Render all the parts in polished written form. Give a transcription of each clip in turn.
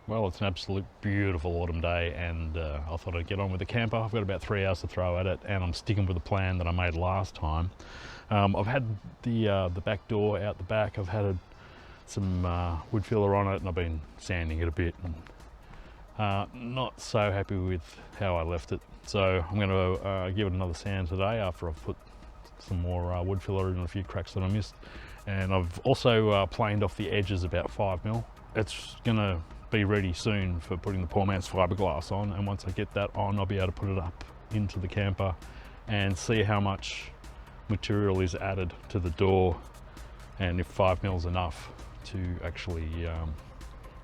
Well, it's an absolute beautiful autumn day, and I thought I'd get on with the camper. I've got about 3 hours to throw at it, and I'm sticking with the plan that I made last time. I've had the back door out the back. I've had some wood filler on it, and I've been sanding it a bit. And, not so happy with how I left it, so I'm going to give it another sand today after I've put some more wood filler in a few cracks that I missed. And I've also planed off the edges about 5mm. It's going to be ready soon for putting the poor man's fiberglass on, and once I get that on, I'll be able to put it up into the camper and see how much material is added to the door, and if 5mm is enough to actually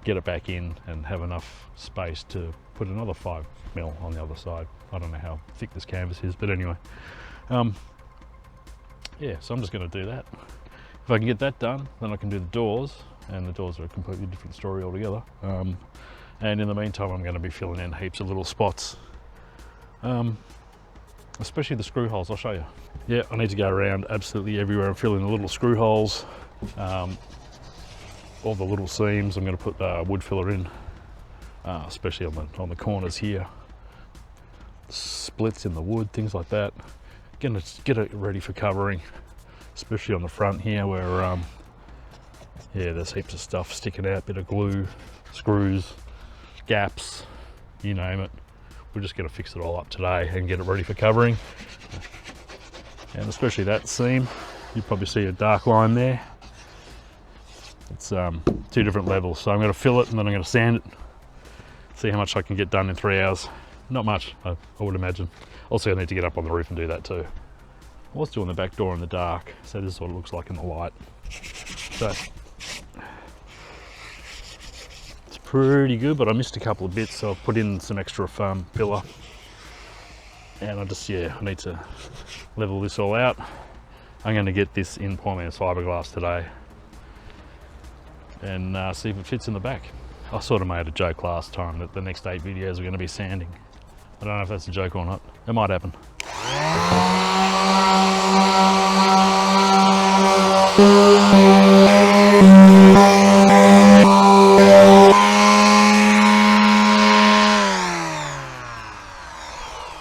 get it back in and have enough space to put another 5mm on the other side. I don't know how thick this canvas is, but anyway, yeah, so I'm just going to do that. If I can get that done, then I can do the doors, and the doors are a completely different story altogether. And in the meantime, I'm going to be filling in heaps of little spots, especially the screw holes. I'll show you. Yeah, I need to go around absolutely everywhere and fill in the little screw holes, all the little seams. I'm going to put wood filler in, especially on the corners here, splits in the wood, things like that. Gonna get it ready for covering, especially on the front here where yeah, there's heaps of stuff sticking out, bit of glue, screws, gaps, you name it. We're just going to fix it all up today and get it ready for covering. And especially that seam, you probably see a dark line there. It's 2 different levels, so I'm going to fill it and then I'm going to sand it, see how much I can get done in 3 hours. Not much, I would imagine. Also, I need to get up on the roof and do that too. I was doing the back door in the dark, so this is what it looks like in the light. So it's pretty good, but I missed a couple of bits, so I've put in some extra filler. And I need to level this all out. I'm going to get this in poor man's fiberglass today and see if it fits in the back. I sort of made a joke last time that the next 8 videos are going to be sanding. I don't know if that's a joke or not. It might happen.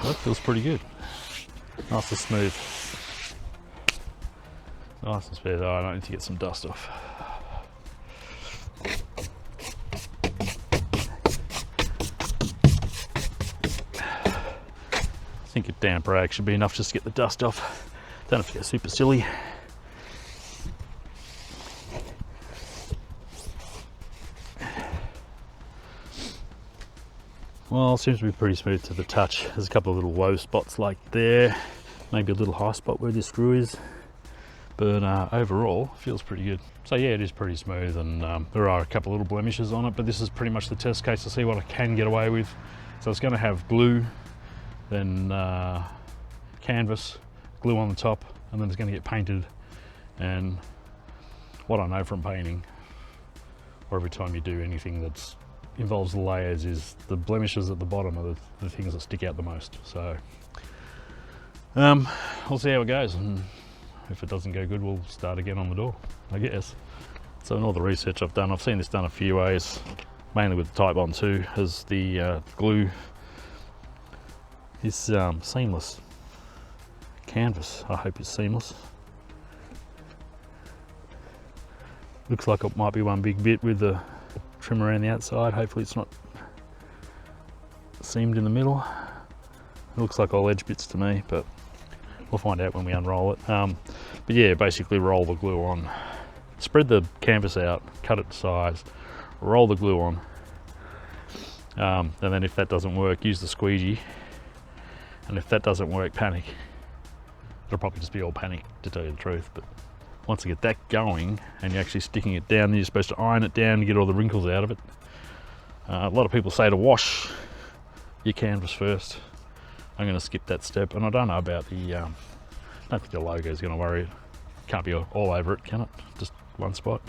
That feels pretty good. Nice and smooth. Nice and smooth. Oh, I need to get some dust off. I think a damp rag should be enough just to get the dust off. Don't have to get super silly. Well, it seems to be pretty smooth to the touch. There's a couple of little low spots like there, maybe a little high spot where this screw is, but overall it feels pretty good. So yeah, it is pretty smooth, and there are a couple of little blemishes on it, but this is pretty much the test case to see what I can get away with. So it's going to have glue, then canvas, glue on the top, and then it's going to get painted. And what I know from painting, or every time you do anything that involves layers, is the blemishes at the bottom are the things that stick out the most. So we'll see how it goes, and if it doesn't go good, we'll start again on the door, I guess. So in all the research I've done, I've seen this done a few ways, mainly with the Type Bond 2, as the glue is seamless. Canvas, I hope it's seamless. Looks like it might be one big bit with the trim around the outside. Hopefully it's not seamed in the middle. It looks like all edge bits to me, but we'll find out when we unroll it. But yeah, basically roll the glue on. Spread the canvas out, cut it to size, roll the glue on. And then if that doesn't work, use the squeegee. And if that doesn't work, panic. It'll probably just be all panic, to tell you the truth. But once you get that going and you're actually sticking it down, then you're supposed to iron it down to get all the wrinkles out of it. A lot of people say to wash your canvas first. I'm going to skip that step, and I don't know about the, I don't think the logo is going to worry it. Can't be all over it, can it? Just one spot.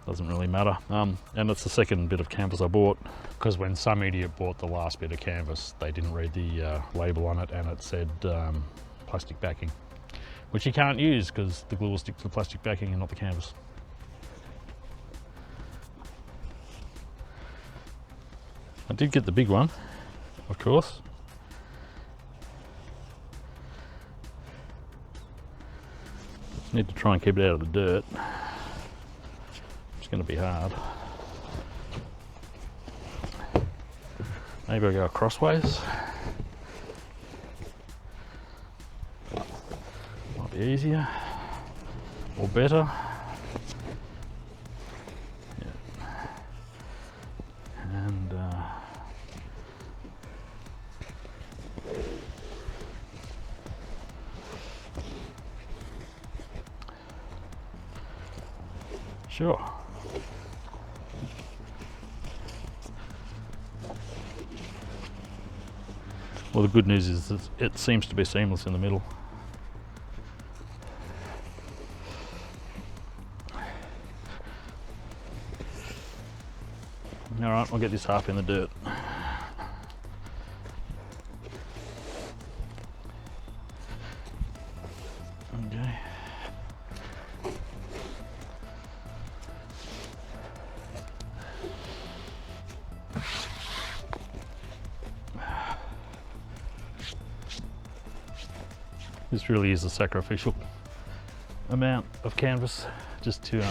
Doesn't really matter. And it's the second bit of canvas I bought, because when some idiot bought the last bit of canvas, they didn't read the label on it, and it said plastic backing, which you can't use because the glue will stick to the plastic backing and not the canvas. I did get the big one, of course. Need to try and keep it out of the dirt. It's going to be hard. Maybe I'll go crossways. Might be easier or better. Yeah. And sure. Well, the good news is that it seems to be seamless in the middle. All right, I'll get this half in the dirt. Okay. This really is a sacrificial amount of canvas just to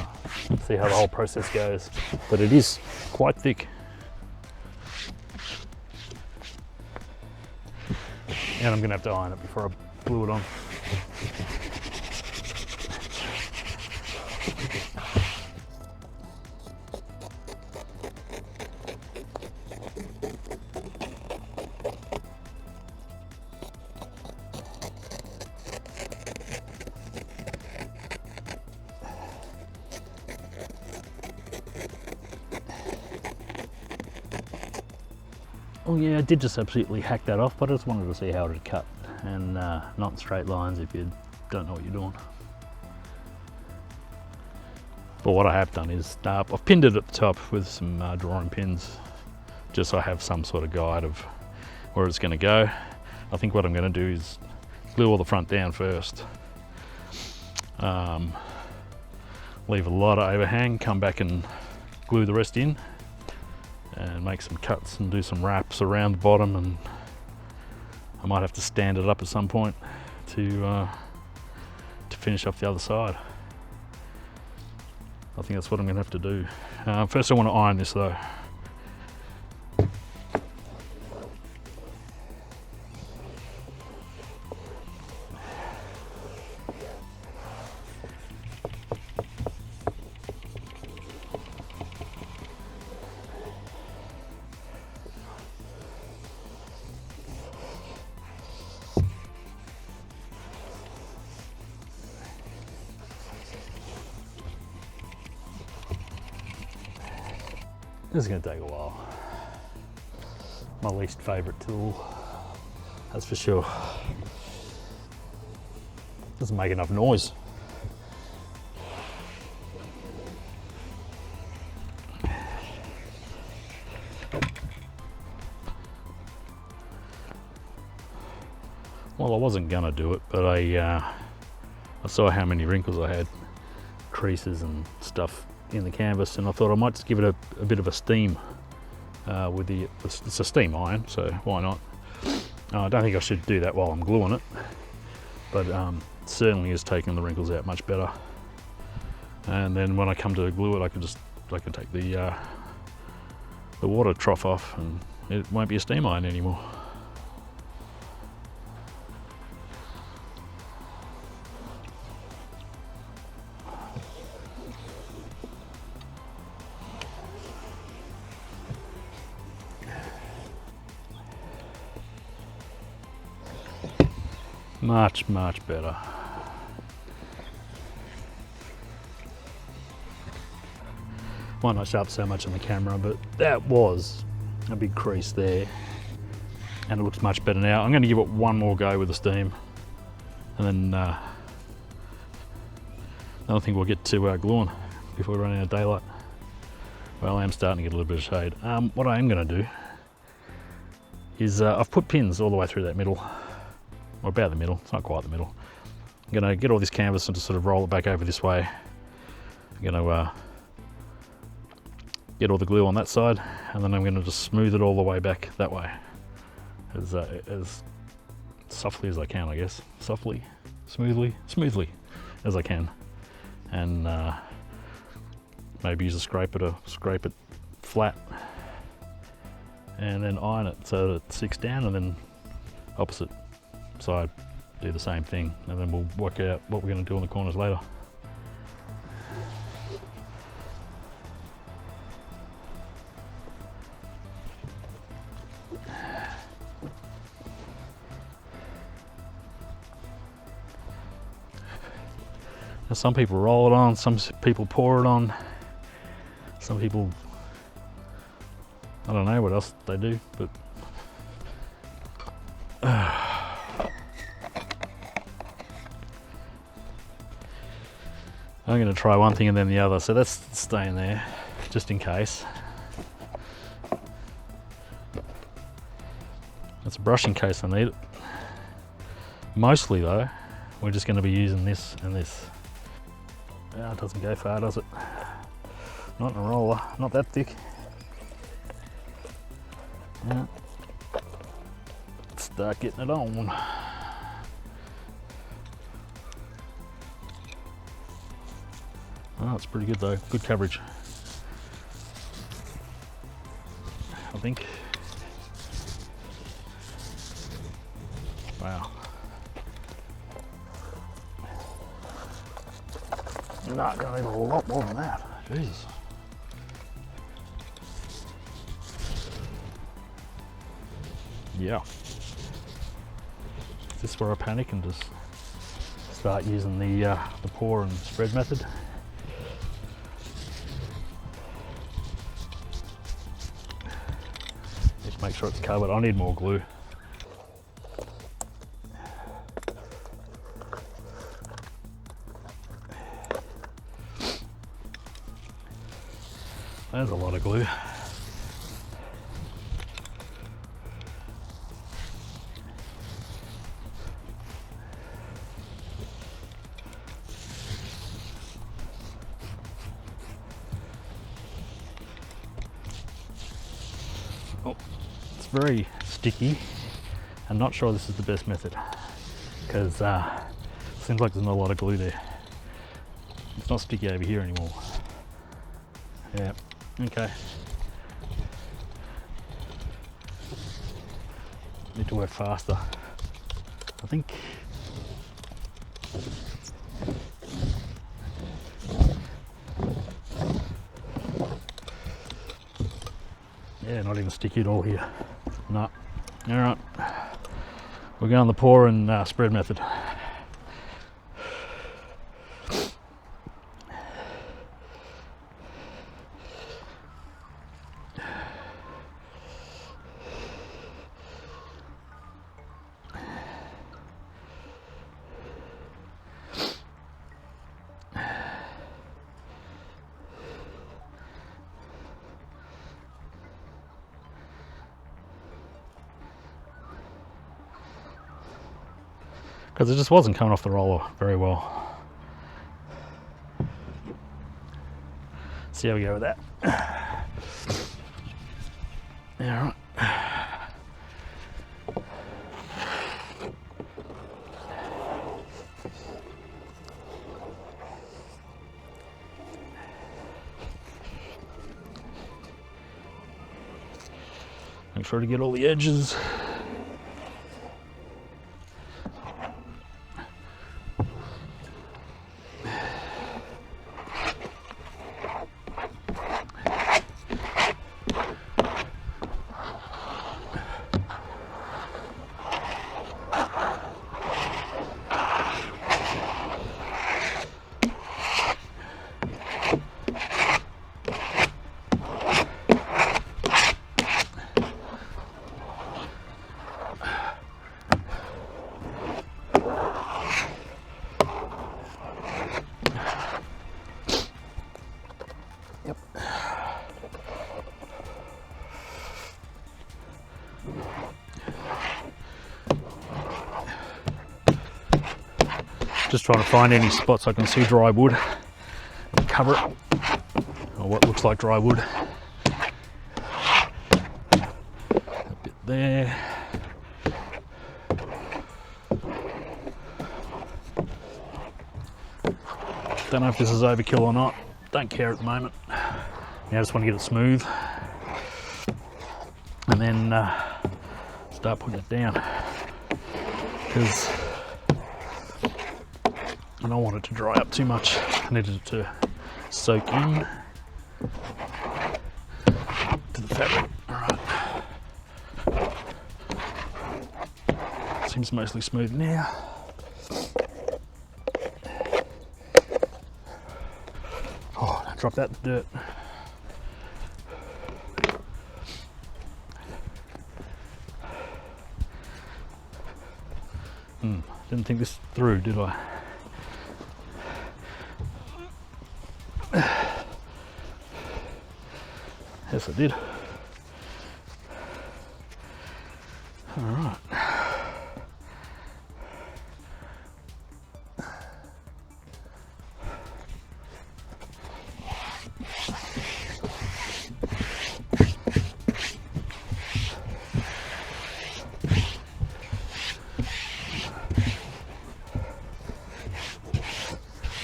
see how the whole process goes. But it is quite thick. And I'm going to have to iron it before I glue it on. Oh yeah, I did just absolutely hack that off, but I just wanted to see how it had cut, and not in straight lines if you don't know what you're doing. But what I have done is I've pinned it at the top with some drawing pins, just so I have some sort of guide of where it's going to go. I think what I'm going to do is glue all the front down first, leave a lot of overhang, come back and glue the rest in, and make some cuts and do some wraps around the bottom, and I might have to stand it up at some point to finish off the other side. I think that's what I'm going to have to do. First I want to iron this though. This is going to take a while. My least favourite tool, that's for sure. Doesn't make enough noise. Well, I wasn't gonna do it, but I saw how many wrinkles I had, creases and stuff in the canvas, and I thought I might just give it a bit of a steam with it's a steam iron, so why not? I don't think I should do that while I'm gluing it, but it certainly is taking the wrinkles out much better. And then when I come to glue it, I can take the water trough off, and it won't be a steam iron anymore. Much, much better. Might not show up so much on the camera, but that was a big crease there, and it looks much better now. I'm going to give it one more go with the steam, and then I don't think we'll get to gluing before we run out of daylight. Well, I am starting to get a little bit of shade. What I am going to do is I've put pins all the way through that middle, or about the middle, it's not quite the middle. I'm going to get all this canvas and just sort of roll it back over this way. I'm going to get all the glue on that side, and then I'm going to just smooth it all the way back that way, as softly as I can, I guess. Softly, smoothly as I can, and maybe use a scraper to scrape it flat, and then iron it so that it sticks down, and then opposite side do the same thing, and then we'll work out what we're going to do on the corners later. Now, some people roll it on, some people pour it on, some people, I don't know what else they do, but I'm going to try one thing and then the other, so that's staying there just in case. It's a brush in case I need it. Mostly though, we're just going to be using this and this. Oh, it doesn't go far, does it? Not in a roller, not that thick. Yeah. Let's start getting it on. Oh, it's pretty good though, good coverage, I think. Wow. Not gonna need a lot more than that. Jesus. Yeah. Is this where I panic and just start using the pour and spread method? Just make sure it's covered. I need more glue. There's a lot of glue. Oh, it's very sticky. I'm not sure this is the best method because it seems like there's not a lot of glue there. It's not sticky over here anymore. Yeah. Okay. Need to work faster, I think. Yeah, not even sticky at all here. No. All right. We're going the pour and spread method. Because it just wasn't coming off the roller very well. See how we go with that. All right. Make sure to get all the edges. Just trying to find any spots I can see dry wood and cover it, or what looks like dry wood. there. Don't know if this is overkill or not. Don't care at the moment. Now I just want to get it smooth. And then start putting it down. Because I don't want it to dry up too much. I need it to soak in to the fabric. Alright. Seems mostly smooth now. Oh, don't drop that in the dirt. Didn't think this through, did I? Yes, I did. All right.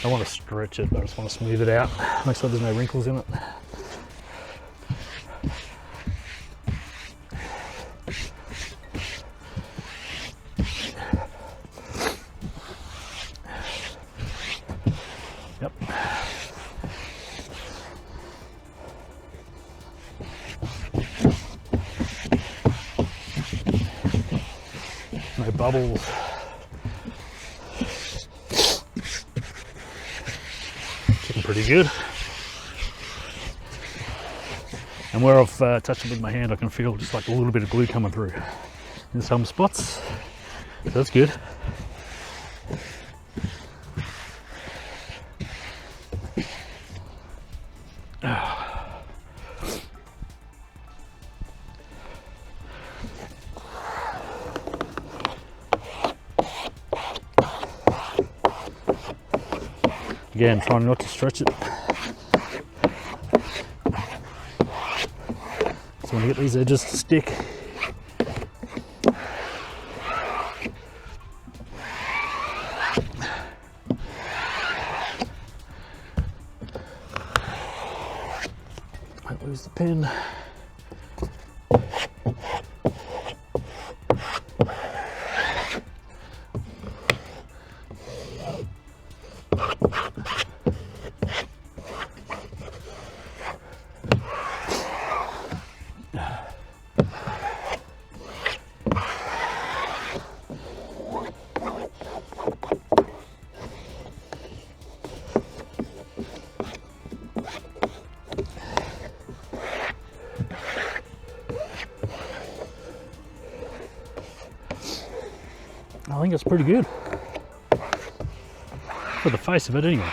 I want to stretch it, but I just want to smooth it out, make sure there's no wrinkles in it. Yep. No bubbles. Pretty good. And where I've touched it with my hand, I can feel just like a little bit of glue coming through in some spots. So that's good. Again, trying not to stretch it. So when I get these edges to stick. Don't lose the pin. I think it's pretty good for the face of it anyway.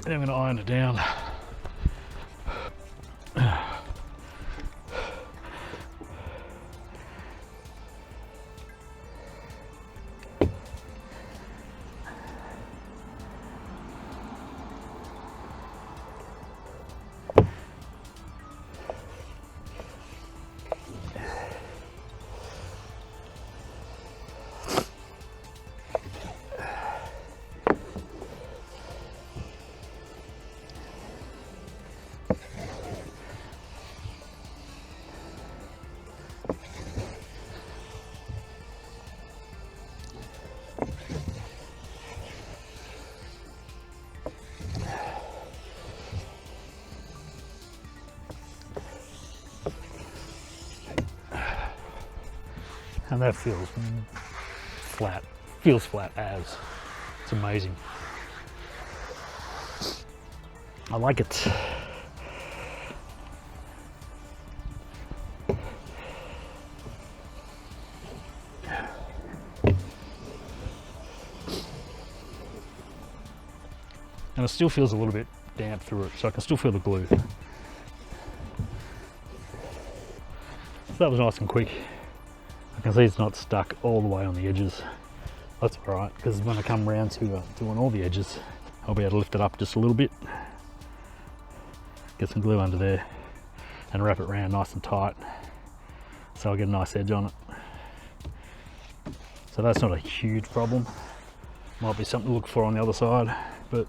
And I'm going to iron it down. And that feels flat. Feels flat as. It's amazing. I like it. And it still feels a little bit damp through it, so I can still feel the glue. So that was nice and quick. I can see it's not stuck all the way on the edges. That's all right, because when I come around to doing all the edges, I'll be able to lift it up just a little bit, get some glue under there, and wrap it around nice and tight, so I'll get a nice edge on it. So that's not a huge problem. Might be something to look for on the other side, but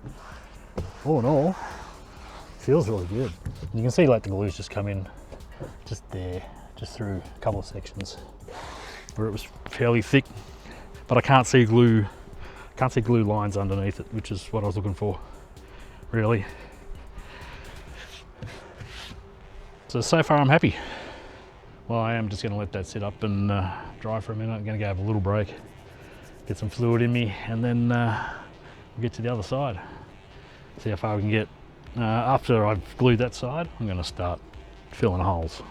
all in all, feels really good. And you can see like the glue's just come in just there, just through a couple of sections where it was fairly thick, but I can't see glue lines underneath it, which is what I was looking for, really. So far I'm happy. Well, I am just going to let that sit up and dry for a minute. I'm going to go have a little break, get some fluid in me, and then we'll get to the other side. See how far we can get. After I've glued that side, I'm going to start filling holes.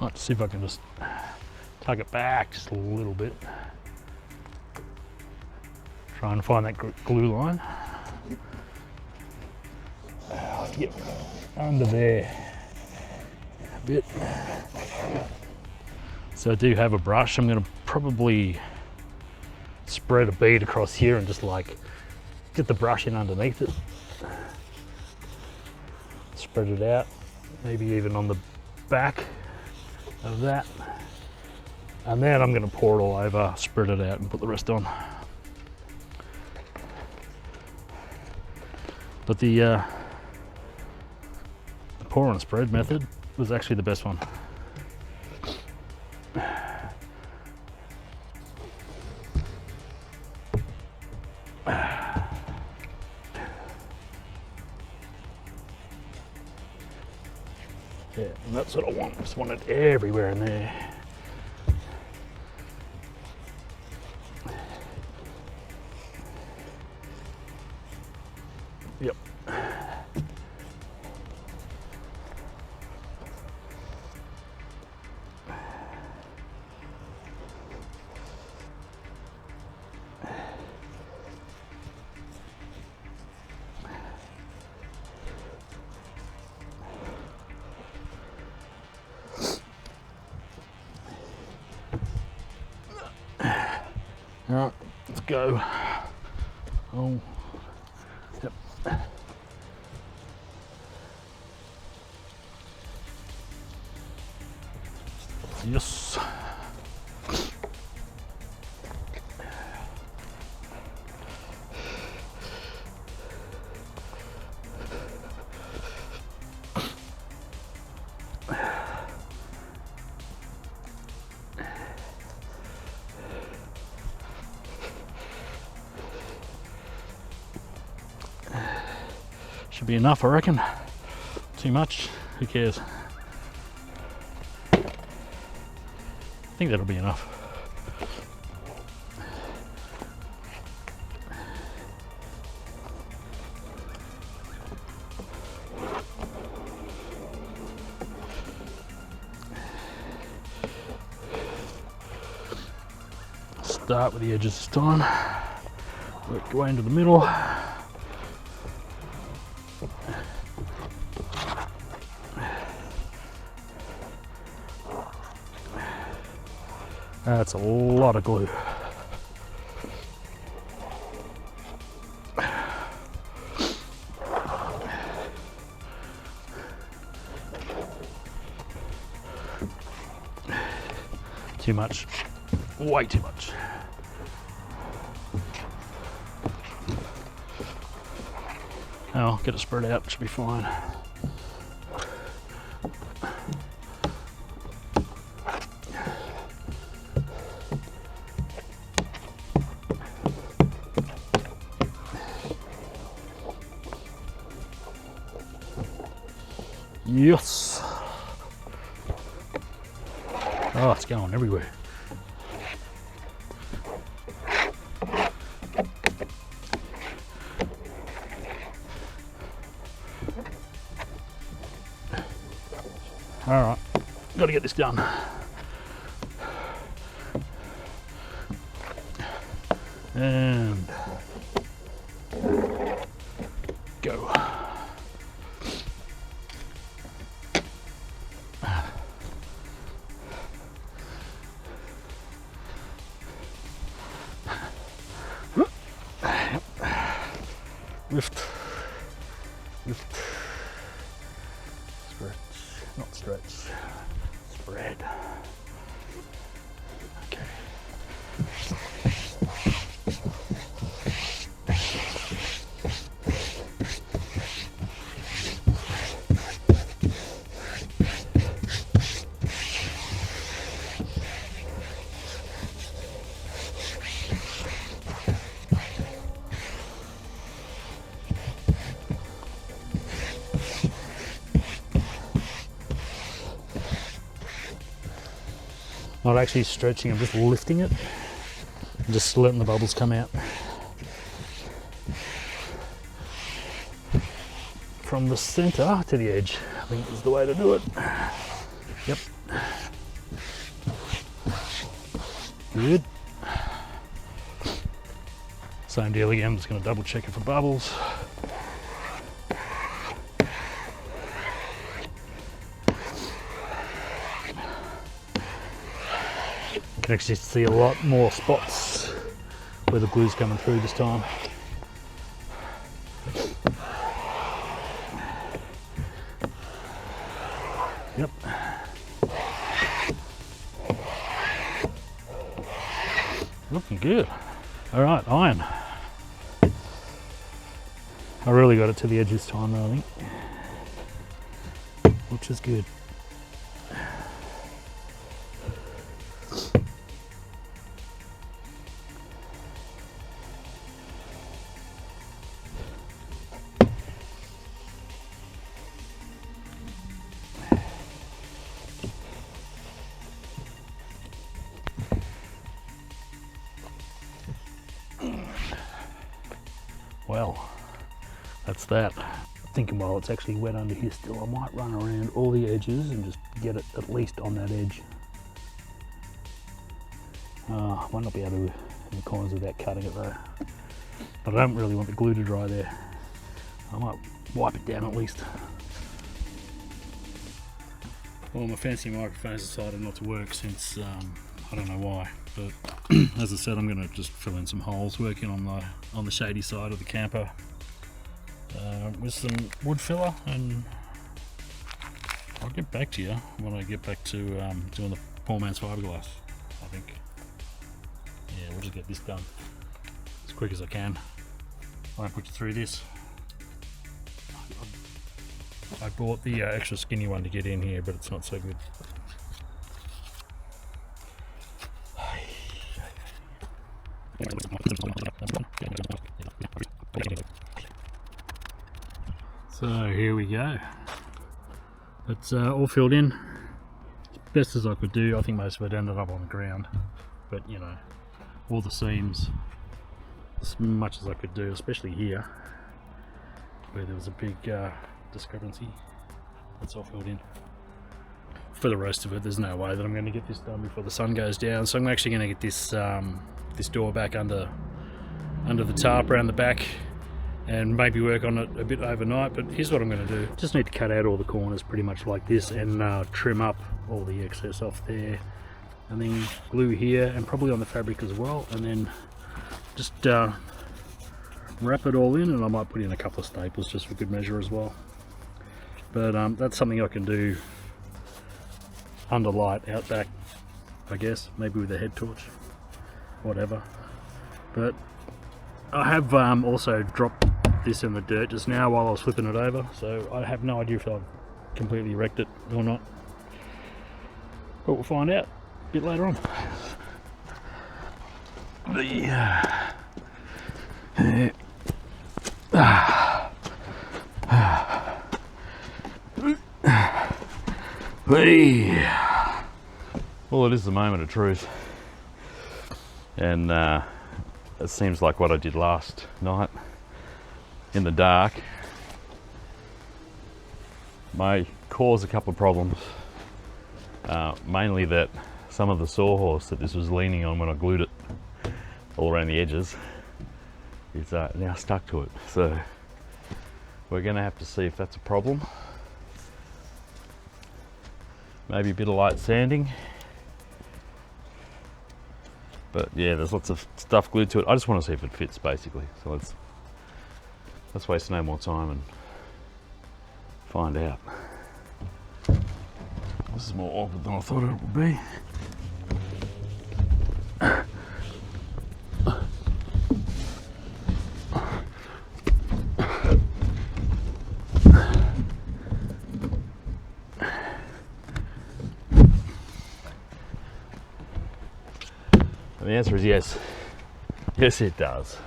Let's see if I can just tug it back just a little bit. Try and find that glue line. Yep, under there a bit. So I do have a brush. I'm going to probably spread a bead across here and just like get the brush in underneath it. Spread it out, maybe even on the back of that. And then I'm going to pour it all over, spread it out and put the rest on. But the pour and spread method was actually the best one. Yeah, and that's what I want. Just want it everywhere in there. Yep. All right, let's go. Oh, yep. Yes. Should be enough, I reckon. Too much, who cares? I think that'll be enough. Start with the edges this time. Work your way into the middle. That's a lot of glue. Too much, way too much. I'll get it spread out, should be fine. Yes. Oh, it's going everywhere. All right, got to get this done. And Lift, lift, stretch, not stretch, spread. Okay. Not actually stretching, I'm just lifting it and just letting the bubbles come out. From the center to the edge, I think is the way to do it. Yep. Good. Same deal again, I'm just going to double check it for bubbles. You can actually see a lot more spots where the glue's coming through this time. Yep. Looking good. All right, iron. I really got it to the edge this time though, I think, which is good. Well, that's that. Thinking while it's actually wet under here still, I might run around all the edges and just get it at least on that edge. I might not be able to in the corners without cutting it though. But I don't really want the glue to dry there. I might wipe it down at least. Well, my fancy microphone's decided not to work since, I don't know why, but as I said, I'm going to just fill in some holes, working on the shady side of the camper with some wood filler, and I'll get back to you when I get back to doing the poor man's fiberglass. I think, yeah, we'll just get this done as quick as I can. I won't put you through this. I bought the extra skinny one to get in here, but it's not so good. So here we go. It's all filled in as best as I could do. I think most of it ended up on the ground, but you know, all the seams as much as I could do, especially here where there was a big discrepancy. It's all filled in. For the rest of it, there's no way that I'm going to get this done before the sun goes down, so I'm actually going to get this this door back under the tarp around the back and maybe work on it a bit overnight. But here's what I'm going to do. Just need to cut out all the corners pretty much like this and trim up all the excess off there, and then glue here and probably on the fabric as well, and then just wrap it all in, and I might put in a couple of staples just for good measure as well. But that's something I can do under light out back, I guess, maybe with a head torch, whatever. But I have also dropped this in the dirt just now while I was flipping it over, so I have no idea if I've completely wrecked it or not, but we'll find out a bit later on. Well, it is the moment of truth, and it seems like what I did last night in the dark may cause a couple of problems. Mainly that some of the sawhorse that this was leaning on when I glued it all around the edges is now stuck to it, so we're going to have to see if that's a problem. Maybe a bit of light sanding, but yeah, there's lots of stuff glued to it. I just want to see if it fits basically, so let's waste no more time and find out. This is more awkward than I thought it would be. And the answer is yes. Yes, it does.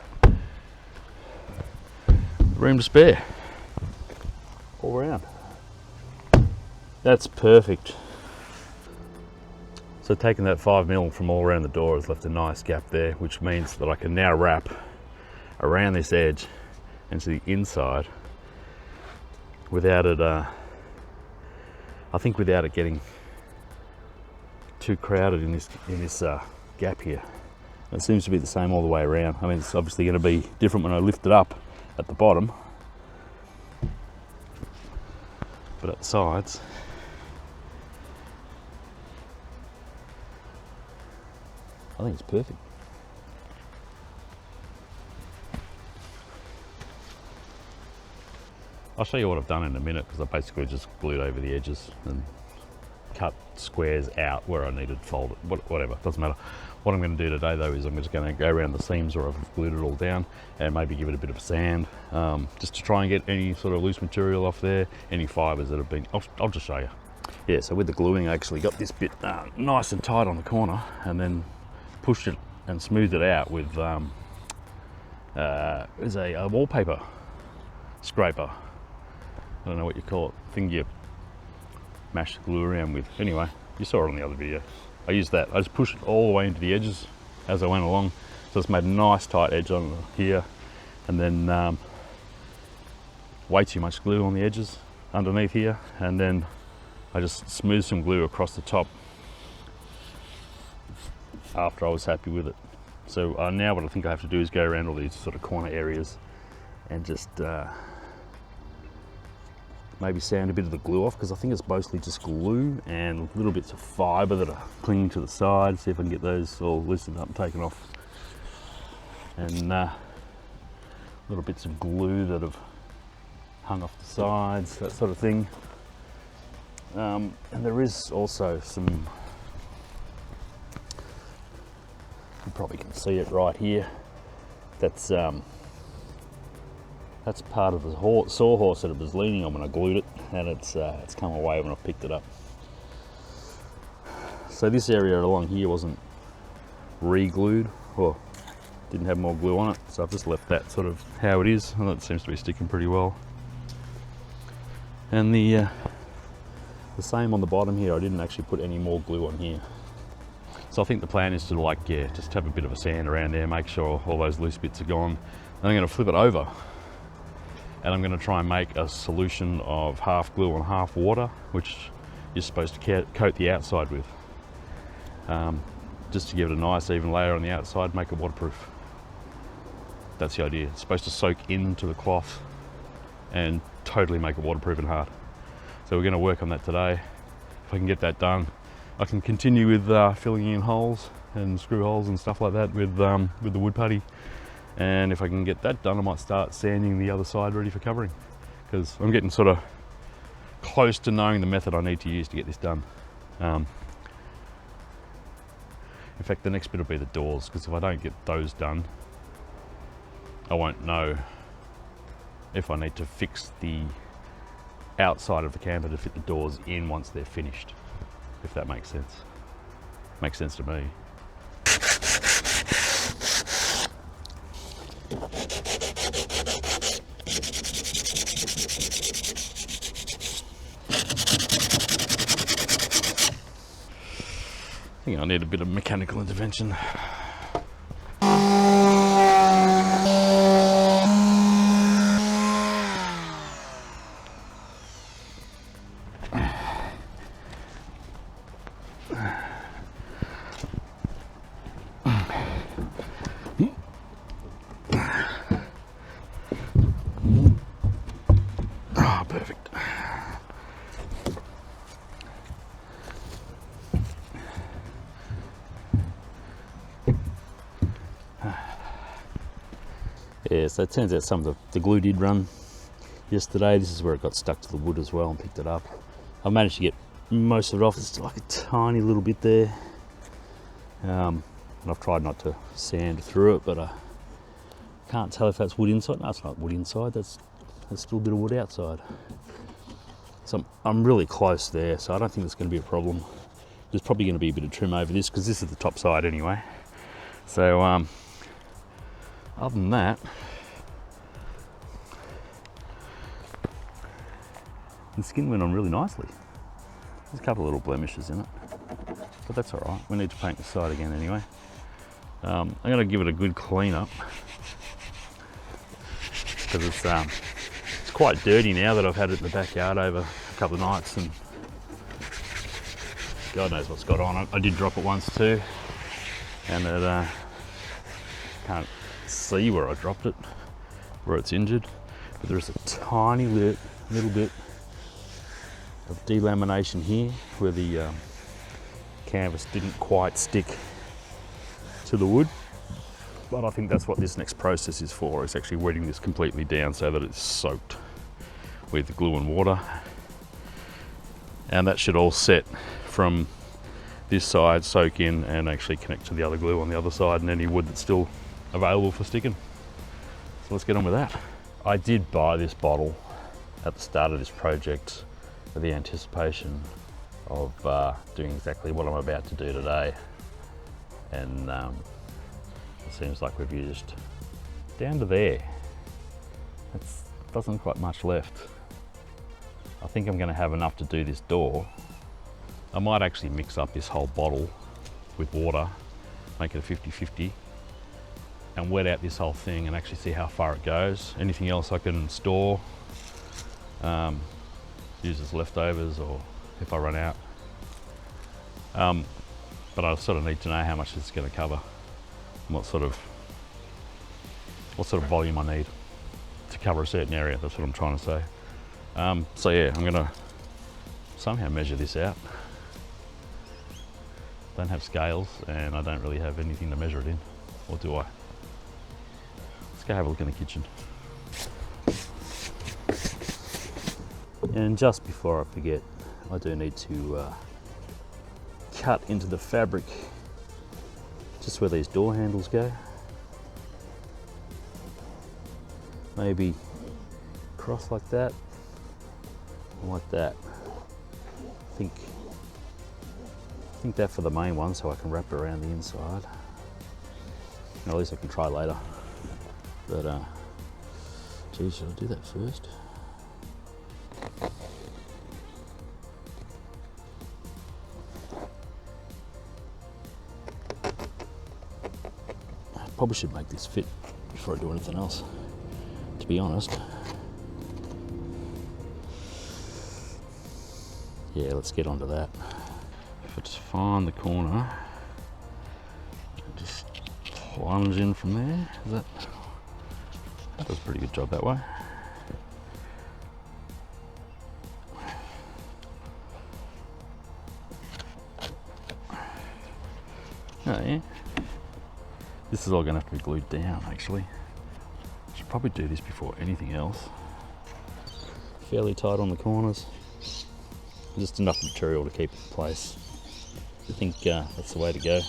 Room to spare. All round. That's perfect. So taking that 5mm from all around the door has left a nice gap there, which means that I can now wrap around this edge into the inside without it, I think without it getting too crowded in this gap here. It seems to be the same all the way around. I mean, it's obviously going to be different when I lift it up at the bottom, but at the sides, I think it's perfect. I'll show you what I've done in a minute, because I basically just glued over the edges and cut squares out where I needed folded, whatever, doesn't matter. What I'm going to do today though is I'm just going to go around the seams where I've glued it all down and maybe give it a bit of a sand, just to try and get any sort of loose material off there, any fibres that have been, I'll just show you. Yeah, so with the gluing I actually got this bit nice and tight on the corner, and then pushed it and smoothed it out with there's a wallpaper scraper. I don't know what you call it, thing you mash the glue around with. Anyway, you saw it on the other video. I used that. I just pushed it all the way into the edges as I went along. So it's made a nice tight edge on here, and then way too much glue on the edges underneath here, and then I just smoothed some glue across the top after I was happy with it. So now what I think I have to do is go around all these sort of corner areas and just maybe sand a bit of the glue off, because I think it's mostly just glue and little bits of fibre that are clinging to the side. See if I can get those all loosened up and taken off, and little bits of glue that have hung off the sides, that sort of thing. And there is also some, you probably can see it right here, that's part of the sawhorse that it was leaning on when I glued it, and it's come away when I picked it up. So this area along here wasn't re-glued, or didn't have more glue on it, so I've just left that sort of how it is, and it seems to be sticking pretty well. And the same on the bottom here, I didn't actually put any more glue on here. So I think the plan is to just have a bit of a sand around there, make sure all those loose bits are gone. Then I'm going to flip it over, and I'm going to try and make a solution of half glue and half water, which you're supposed to coat the outside with, just to give it a nice even layer on the outside, make it waterproof. That's the idea. It's supposed to soak into the cloth and totally make it waterproof and hard. So we're going to work on that today. If I can get that done, I can continue with filling in holes and screw holes and stuff like that with the wood putty. And if I can get that done, I might start sanding the other side ready for covering, because I'm getting sort of close to knowing the method I need to use to get this done. In fact, the next bit will be the doors, because if I don't get those done, I won't know if I need to fix the outside of the camper to fit the doors in once they're finished, if that makes sense. Makes sense to me. I think I need a bit of mechanical intervention. Oh, perfect. Yeah, so it turns out some of the glue did run yesterday. This is where it got stuck to the wood as well and picked it up. I managed to get most of it off. There's like a tiny little bit there. And I've tried not to sand through it, but I can't tell if that's wood inside. No, it's not wood inside. There's still a bit of wood outside. So I'm really close there, so I don't think there's going to be a problem. There's probably going to be a bit of trim over this because this is the top side anyway. So other than that, the skin went on really nicely. There's a couple of little blemishes in it, but that's all right. We need to paint the side again anyway. I'm going to give it a good clean up because it's quite dirty now that I've had it in the backyard over a couple of nights, and God knows what's got on it. I did drop it once too, and it can't see where I dropped it, where it's injured, but there's a tiny little bit of delamination here where the canvas didn't quite stick to the wood. But I think that's what this next process is for, is actually wetting this completely down so that it's soaked with glue and water. And that should all set from this side, soak in and actually connect to the other glue on the other side and any wood that's still available for sticking. So let's get on with that. I did buy this bottle at the start of this project with the anticipation of doing exactly what I'm about to do today. And it seems like we've used down to there. It doesn't quite much left. I think I'm going to have enough to do this door. I might actually mix up this whole bottle with water, make it a 50-50, and wet out this whole thing and actually see how far it goes. Anything else I can store, use as leftovers, or if I run out. But I sort of need to know how much it's going to cover and what sort of volume I need to cover a certain area. That's what I'm trying to say. So yeah, I'm going to somehow measure this out. Don't have scales and I don't really have anything to measure it in, or do I? Let's go have a look in the kitchen. And just before I forget, I do need to cut into the fabric just where these door handles go. Maybe cross like that, or like that. I think that for the main one, so I can wrap it around the inside. Or at least I can try later. But geez, should I do that first? I probably should make this fit before I do anything else, to be honest. Yeah, let's get onto that. If I just find the corner, just plunge in from there. That does a pretty good job that way. Oh yeah. This is all going to have to be glued down actually. I should probably do this before anything else. Fairly tight on the corners. Just enough material to keep it in place. I think that's the way to go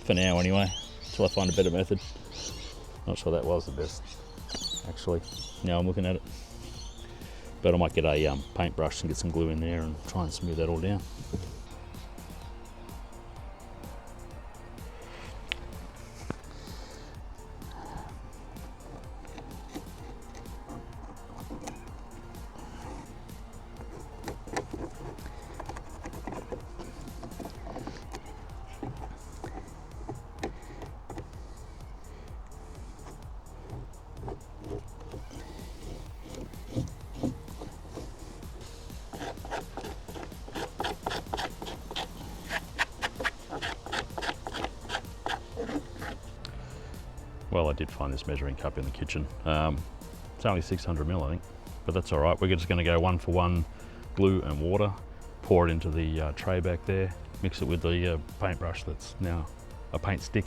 for now anyway, until I find a better method. Not sure that was the best actually, now I'm looking at it. But I might get a paintbrush and get some glue in there and try and smooth that all down. Well, I did find this measuring cup in the kitchen. It's only 600 ml, I think, but that's all right. We're just going to go 1-for-1 glue and water, pour it into the tray back there, mix it with the paintbrush that's now a paint stick,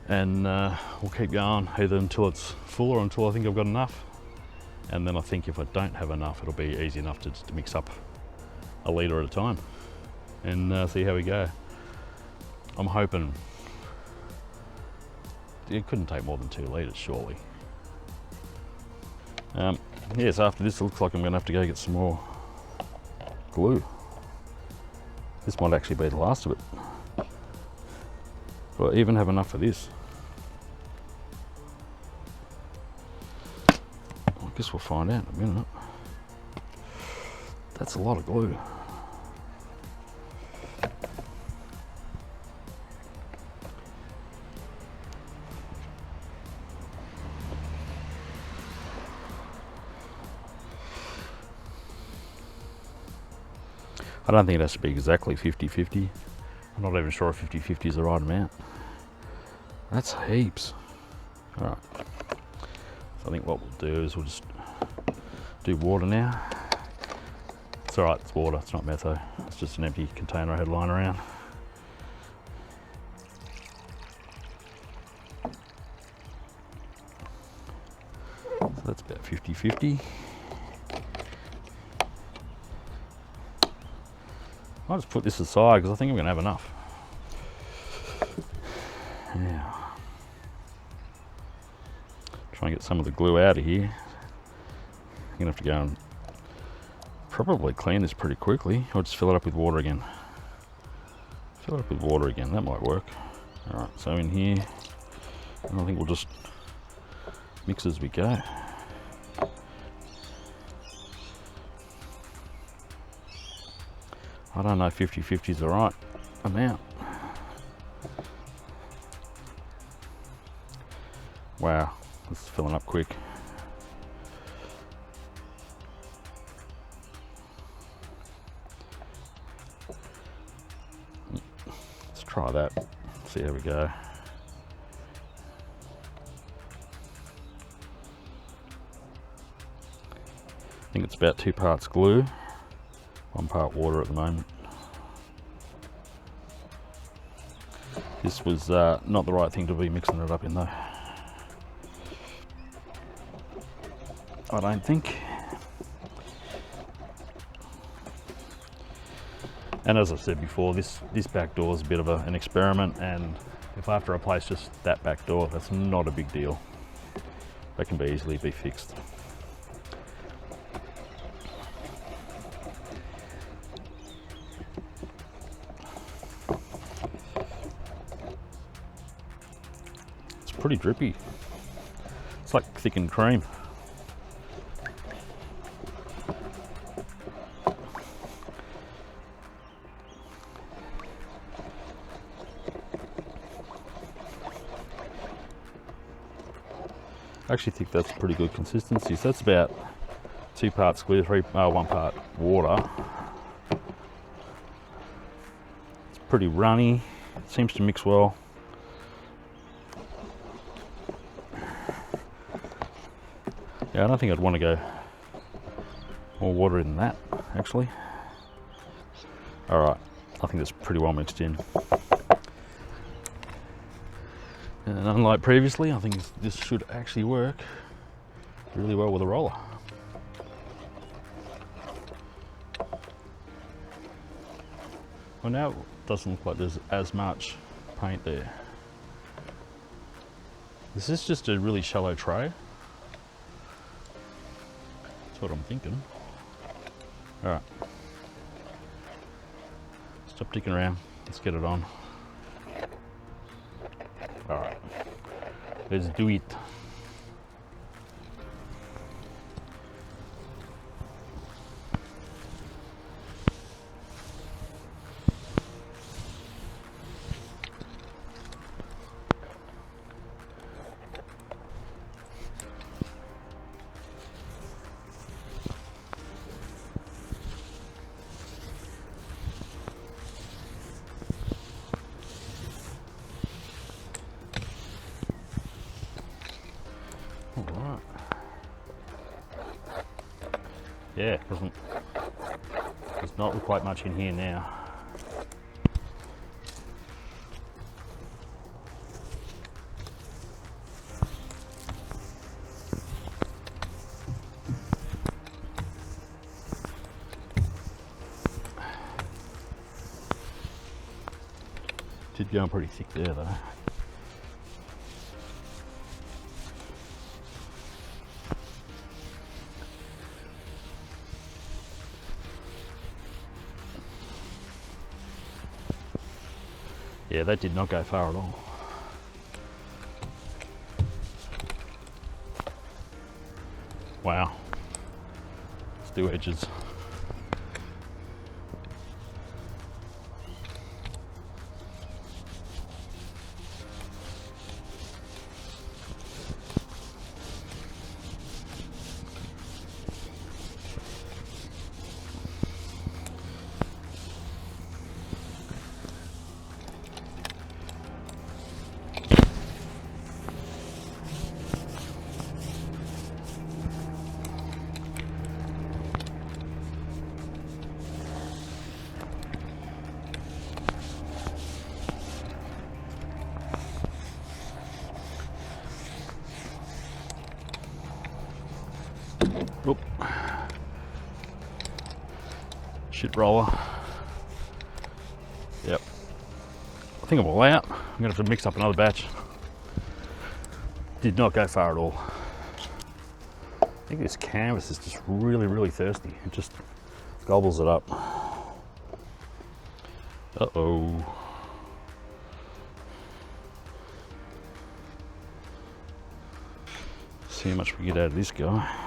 and we'll keep going either until it's full or until I think I've got enough. And then I think if I don't have enough, it'll be easy enough to just mix up a litre at a time and see how we go. I'm hoping it couldn't take more than 2 litres, surely. Yes, after this, it looks like I'm going to have to go get some more glue. This might actually be the last of it. Do I even have enough for this? I guess we'll find out in a minute. That's a lot of glue. I don't think it has to be exactly 50-50. I'm not even sure if 50-50 is the right amount. That's heaps. All right. So I think what we'll do is we'll just do water now. It's all right, it's water, it's not metho. It's just an empty container I had lying around. So that's about 50-50. I'll just put this aside because I think I'm going to have enough. Yeah. Try and get some of the glue out of here. I'm going to have to go and probably clean this pretty quickly, or just fill it up with water again. Fill it up with water again, that might work. Alright, so in here, and I think we'll just mix as we go. I don't know if 50-50 is the right amount. Wow, this is filling up quick. Let's try that, see how we go. I think it's about 2 parts glue, 1 part water at the moment. This was not the right thing to be mixing it up in though. I don't think. And as I said before, this back door is a bit of an experiment, and if I have to replace just that back door, that's not a big deal. That can easily be fixed. It's pretty drippy. It's like thickened cream. I actually think that's pretty good consistency. So that's about 2 parts glue, 1 part water. It's pretty runny. It seems to mix well. Yeah, I don't think I'd want to go more water than that, actually. All right, I think that's pretty well mixed in. And unlike previously, I think this should actually work really well with a roller. Well, now it doesn't look like there's as much paint there. This is just a really shallow tray. That's what I'm thinking. All right. Stop dicking around. Let's get it on. All right, let's do it. Yeah, there's not quite much in here now. going pretty thick there though. Yeah, that did not go far at all. Wow. Let's do edges. Oop. Shit roller. Yep. I think I'm all out. I'm gonna have to mix up another batch. Did not go far at all. I think this canvas is just really, really thirsty. It just gobbles it up. Uh-oh. See how much we get out of this guy.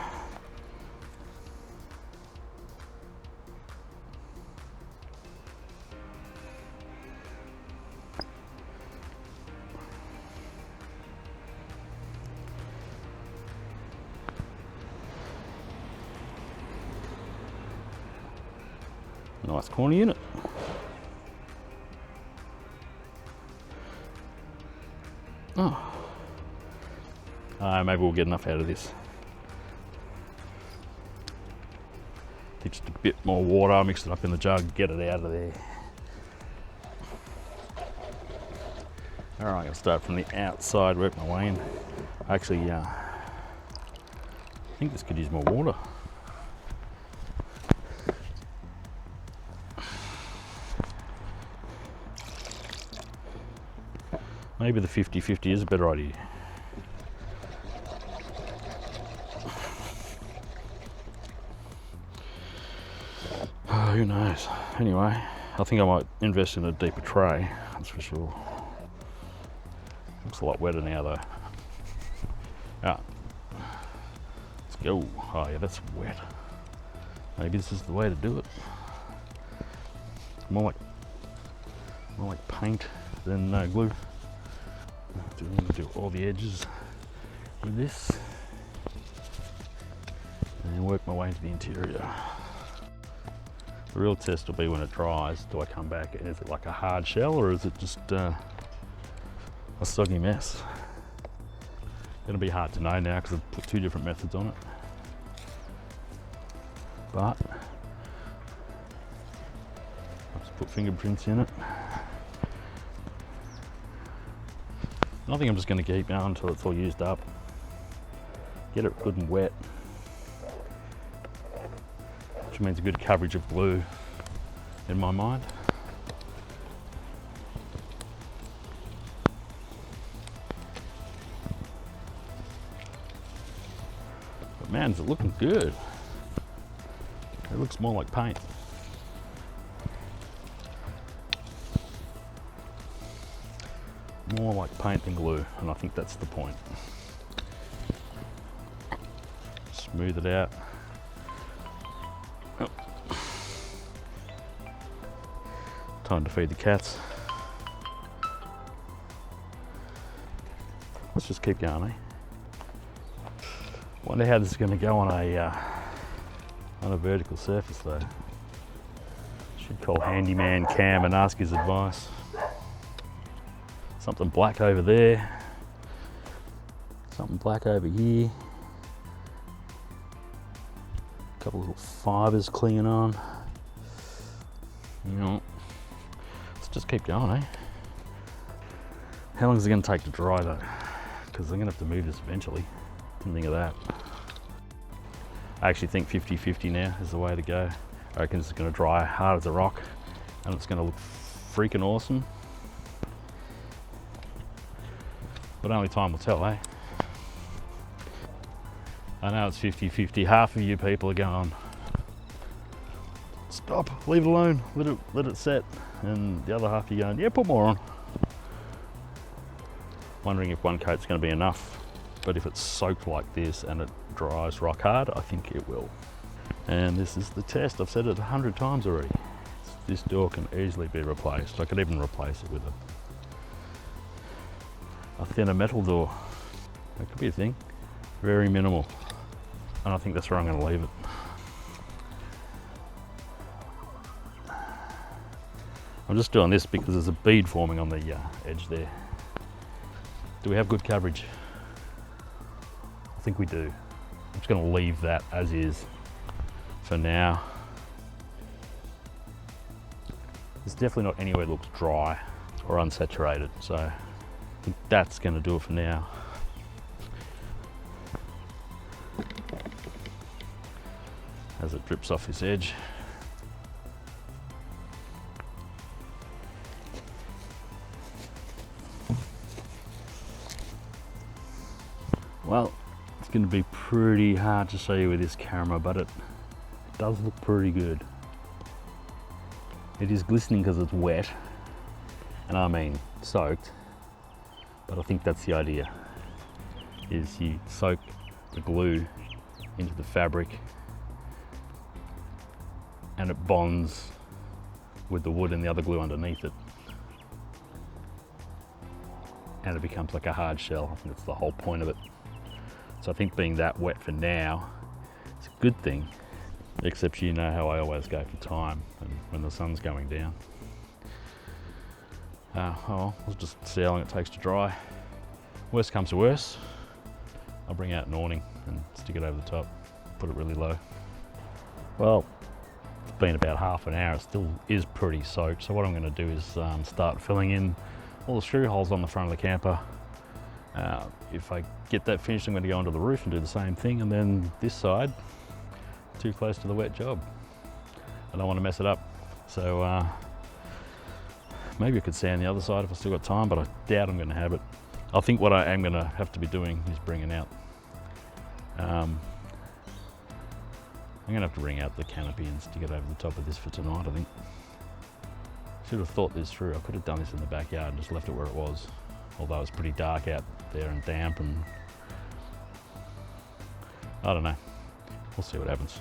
Nice corner unit. Oh. Maybe we'll get enough out of this. I think just a bit more water, mix it up in the jug, get it out of there. All right, I'm gonna start from the outside, work my way in. Actually, I think this could use more water. Maybe the 50-50 is a better idea. Oh, who knows? Anyway, I think I might invest in a deeper tray, that's for sure. Looks a lot wetter now though. Ah, let's go. Oh yeah, that's wet. Maybe this is the way to do it. More like paint than glue. I'm going to do all the edges with this and then work my way into the interior. The real test will be when it dries. Do I come back and is it like a hard shell or is it just a soggy mess? It'll be hard to know now because I've put two different methods on it. But I'll just put fingerprints in it. I think I'm just going to keep going until it's all used up. Get it good and wet, which means a good coverage of glue in my mind. But man, is it looking good. It looks more like paint. More like paint than glue, and I think that's the point. Smooth it out. Oh. Time to feed the cats. Let's just keep going, eh? Wonder how this is going to go on a vertical surface though. Should call handyman Cam and ask his advice. Something black over there, something black over here, a couple little fibres clinging on. You know, let's just keep going, eh? How long is it going to take to dry though? Because I'm going to have to move this eventually. Didn't think of that. I actually think 50-50 now is the way to go. I reckon this is going to dry hard as a rock and it's going to look freaking awesome. but only time will tell, eh? I know it's 50-50. Half of you people are going, stop, leave it alone, let it set. And the other half you're going, yeah, put more on. Wondering if one coat's going to be enough. But if it's soaked like this and it dries rock hard, I think it will. And this is the test. I've said it 100 times already. This door can easily be replaced. I could even replace it with a thinner metal door. That could be a thing. Very minimal. And I think that's where I'm going to leave it. I'm just doing this because there's a bead forming on the edge there. Do we have good coverage? I think we do. I'm just going to leave that as is for now. There's definitely not anywhere that looks dry or unsaturated, so I think that's going to do it for now. As it drips off this edge. Well, it's going to be pretty hard to show you with this camera, but it does look pretty good. It is glistening because it's wet, and I mean soaked, but I think that's the idea, is you soak the glue into the fabric and it bonds with the wood and the other glue underneath it. And it becomes like a hard shell. I think that's the whole point of it. So I think being that wet for now is a good thing, except you know how I always go for time and when the sun's going down. Oh, we'll just see how long it takes to dry. Worst comes to worst, I'll bring out an awning and stick it over the top, put it really low. Well, it's been about half an hour, it still is pretty soaked. So what I'm going to do is start filling in all the screw holes on the front of the camper. If I get that finished, I'm going to go onto the roof and do the same thing, and then this side, too close to the wet job. I don't want to mess it up. So maybe I could sand the other side if I still got time, but I doubt I'm going to have it. I think what I am going to have to be doing is bringing out, I'm going to have to bring out the canopy and stick it over the top of this for tonight, I think. Should have thought this through. I could have done this in the backyard and just left it where it was. Although it's pretty dark out there and damp, and I don't know. We'll see what happens.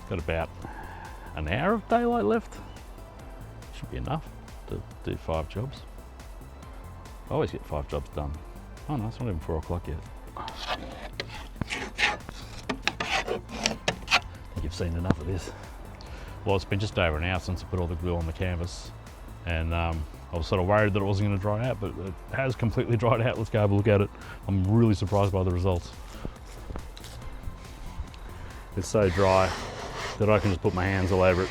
Got about an hour of daylight left. Should be enough to do 5 jobs. I always get 5 jobs done. Oh no, it's not even 4 o'clock yet. I think you've seen enough of this. Well, it's been just over an hour since I put all the glue on the canvas, and I was sort of worried that it wasn't going to dry out, but it has completely dried out. Let's go have a look at it. I'm really surprised by the results. It's so dry that I can just put my hands all over it.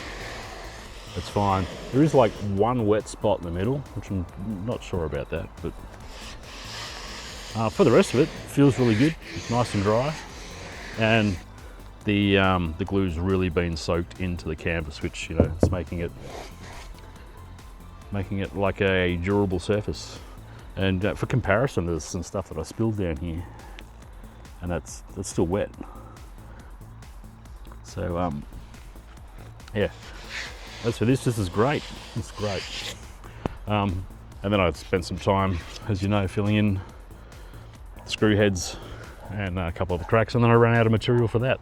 It's fine. There is like one wet spot in the middle, which I'm not sure about that, but for the rest of it, it feels really good. It's nice and dry, and the glue's really been soaked into the canvas, which, you know, it's making it like a durable surface. And for comparison, there's some stuff that I spilled down here, and that's still wet. So yeah, as for this is great. It's great. And then I spent some time, as you know, filling in screw heads and a couple of the cracks, and then I ran out of material for that.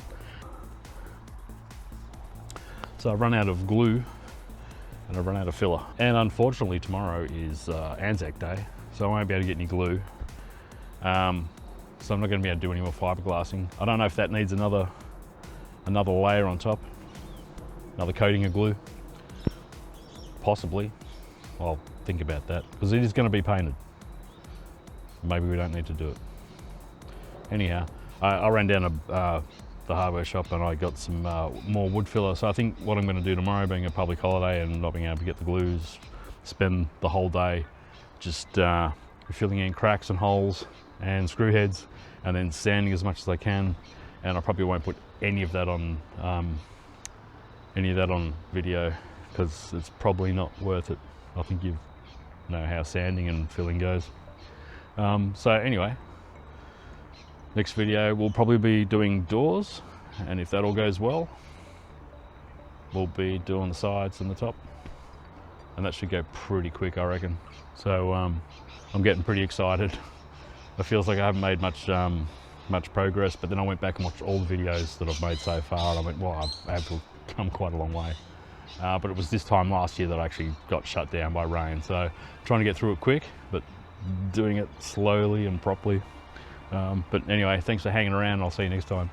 So I run out of glue and I run out of filler. And unfortunately tomorrow is Anzac Day, so I won't be able to get any glue. So I'm not going to be able to do any more fiberglassing. I don't know if that needs another layer on top, another coating of glue. Possibly. I'll think about that, because it is going to be painted. Maybe we don't need to do it. Anyhow, I ran down to the hardware shop and I got some more wood filler. So I think what I'm going to do tomorrow, being a public holiday and not being able to get the glues, spend the whole day just filling in cracks and holes and screw heads, and then sanding as much as I can. And I probably won't put any of that on video, because it's probably not worth it. I think you know how sanding and filling goes. So anyway, next video we'll probably be doing doors, and if that all goes well, we'll be doing the sides and the top, and that should go pretty quick, I reckon. So I'm getting pretty excited. It feels like I haven't made much progress, but then I went back and watched all the videos that I've made so far, and I went, well, I've come quite a long way. But it was this time last year that I actually got shut down by rain, so trying to get through it quick, but doing it slowly and properly. But anyway, thanks for hanging around. I'll see you next time.